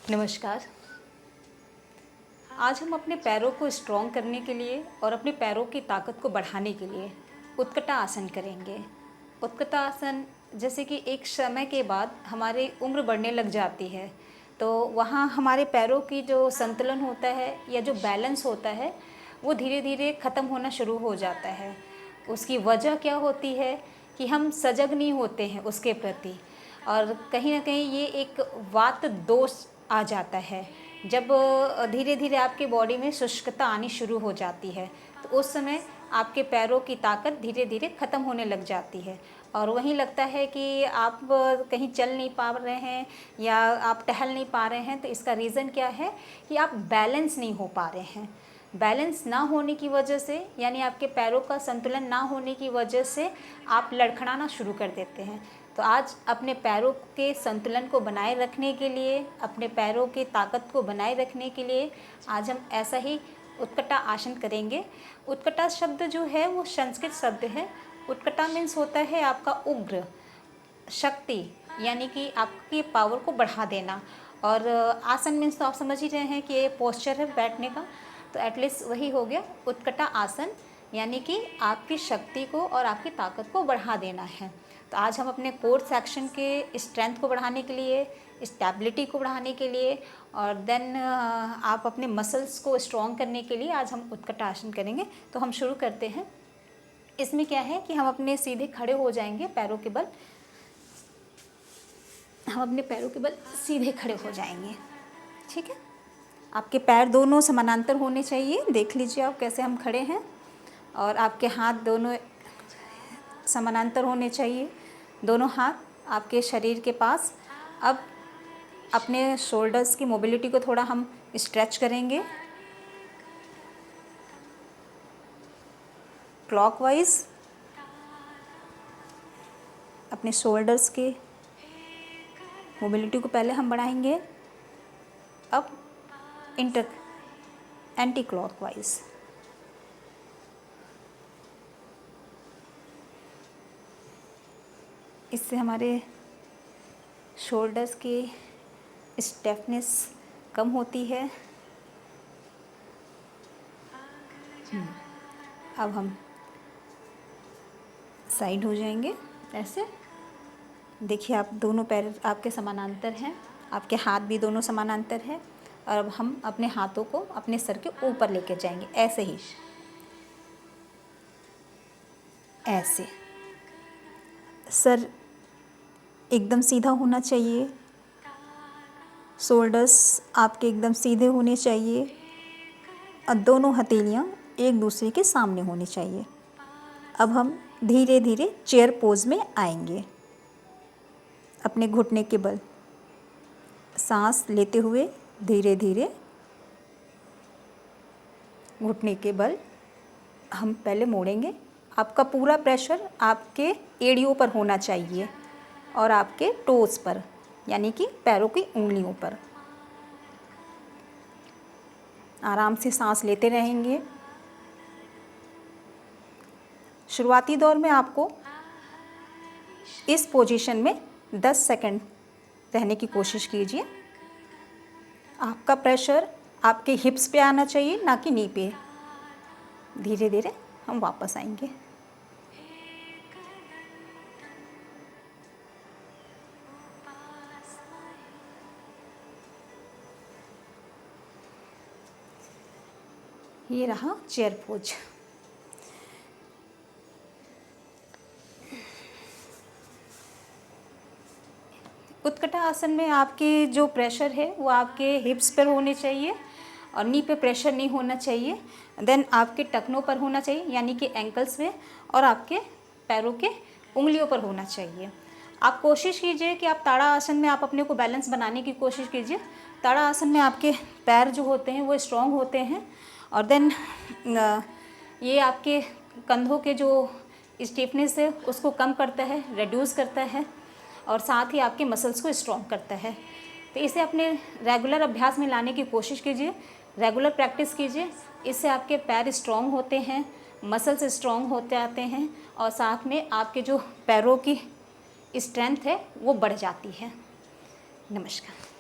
नमस्कार। आज हम अपने पैरों को स्ट्रॉन्ग करने के लिए और अपने पैरों की ताकत को बढ़ाने के लिए उत्कटा आसन करेंगे। उत्कटा आसन जैसे कि एक समय के बाद हमारी उम्र बढ़ने लग जाती है, तो वहाँ हमारे पैरों की जो संतुलन होता है या जो बैलेंस होता है वो धीरे धीरे ख़त्म होना शुरू हो जाता है। उसकी वजह क्या होती है कि हम सजग नहीं होते हैं उसके प्रति, और कहीं ना कहीं ये एक वात दोष आ जाता है। जब धीरे धीरे आपकी बॉडी में शुष्कता आनी शुरू हो जाती है, तो उस समय आपके पैरों की ताकत धीरे धीरे ख़त्म होने लग जाती है और वहीं लगता है कि आप कहीं चल नहीं पा रहे हैं या आप टहल नहीं पा रहे हैं। तो इसका रीज़न क्या है कि आप बैलेंस नहीं हो पा रहे हैं। बैलेंस ना होने की वजह से, यानी आपके पैरों का संतुलन ना होने की वजह से आप लड़खड़ाना शुरू कर देते हैं। तो आज अपने पैरों के संतुलन को बनाए रखने के लिए, अपने पैरों की ताकत को बनाए रखने के लिए आज हम ऐसा ही उत्कटा आसन करेंगे। उत्कटा शब्द जो है वो संस्कृत शब्द है। उत्कटा मीन्स होता है आपका उग्र शक्ति, यानी कि आपकी पावर को बढ़ा देना। और आसन मीन्स तो आप समझ ही रहे हैं कि ये पोस्चर है बैठने का, तो एटलीस्ट वही हो गया उत्कटा आसन, यानी कि आपकी शक्ति को और आपकी ताकत को बढ़ा देना है। तो आज हम अपने कोर सेक्शन के स्ट्रेंथ को बढ़ाने के लिए, स्टेबिलिटी को बढ़ाने के लिए और देन आप अपने मसल्स को स्ट्रॉन्ग करने के लिए आज हम उत्कटा आसन करेंगे। तो हम शुरू करते हैं। इसमें क्या है कि हम अपने सीधे खड़े हो जाएंगे, पैरों के बल हम अपने पैरों के बल सीधे खड़े हो जाएंगे। ठीक है, आपके पैर दोनों समानांतर होने चाहिए। देख लीजिए आप कैसे हम खड़े हैं, और आपके हाथ दोनों समानांतर होने चाहिए। दोनों हाथ आपके शरीर के पास। अब अपने शोल्डर्स की मोबिलिटी को थोड़ा हम स्ट्रेच करेंगे क्लॉकवाइज। अपने शोल्डर्स के मोबिलिटी को पहले हम बढ़ाएंगे, अब एंटी क्लॉकवाइज। इससे हमारे शोल्डर्स की स्टिफनेस कम होती है। अब हम साइड हो जाएंगे ऐसे। देखिए आप दोनों पैर आपके समानांतर हैं, आपके हाथ भी दोनों समानांतर हैं। और अब हम अपने हाथों को अपने सर के ऊपर लेकर जाएंगे, ऐसे ही, ऐसे। सर एकदम सीधा होना चाहिए, शोल्डर्स आपके एकदम सीधे होने चाहिए और दोनों हथेलियाँ एक दूसरे के सामने होनी चाहिए। अब हम धीरे धीरे चेयर पोज में आएंगे। अपने घुटने के बल सांस लेते हुए धीरे धीरे घुटने के बल हम पहले मोड़ेंगे। आपका पूरा प्रेशर आपके एड़ियों पर होना चाहिए और आपके टोस पर, यानी कि पैरों की उंगलियों पर। आराम से सांस लेते रहेंगे। शुरुआती दौर में आपको इस पोजीशन में 10 सेकंड रहने की कोशिश कीजिए। आपका प्रेशर आपके हिप्स पे आना चाहिए, ना कि नी पे। धीरे धीरे हम वापस आएंगे। ये रहा चेयर पोज। उत्कटा आसन में आपके जो प्रेशर है वो आपके हिप्स पर होने चाहिए और नी पे प्रेशर नहीं होना चाहिए। देन आपके टखनों पर होना चाहिए, यानी कि एंकल्स पे, और आपके पैरों के उंगलियों पर होना चाहिए। आप कोशिश कीजिए कि आप ताड़ा आसन में आप अपने को बैलेंस बनाने की कोशिश कीजिए। ताड़ा आसन में आपके पैर जो होते हैं वो स्ट्रॉन्ग होते हैं, और देन ये आपके कंधों के जो स्टिफनेस है उसको कम करता है, रिड्यूस करता है, और साथ ही आपके मसल्स को स्ट्रॉन्ग करता है। तो इसे अपने रेगुलर अभ्यास में लाने की कोशिश कीजिए, रेगुलर प्रैक्टिस कीजिए। इससे आपके पैर स्ट्रॉन्ग होते हैं, मसल्स स्ट्रॉन्ग होते आते हैं, और साथ में आपके जो पैरों की स्ट्रेंथ है वो बढ़ जाती है। नमस्कार।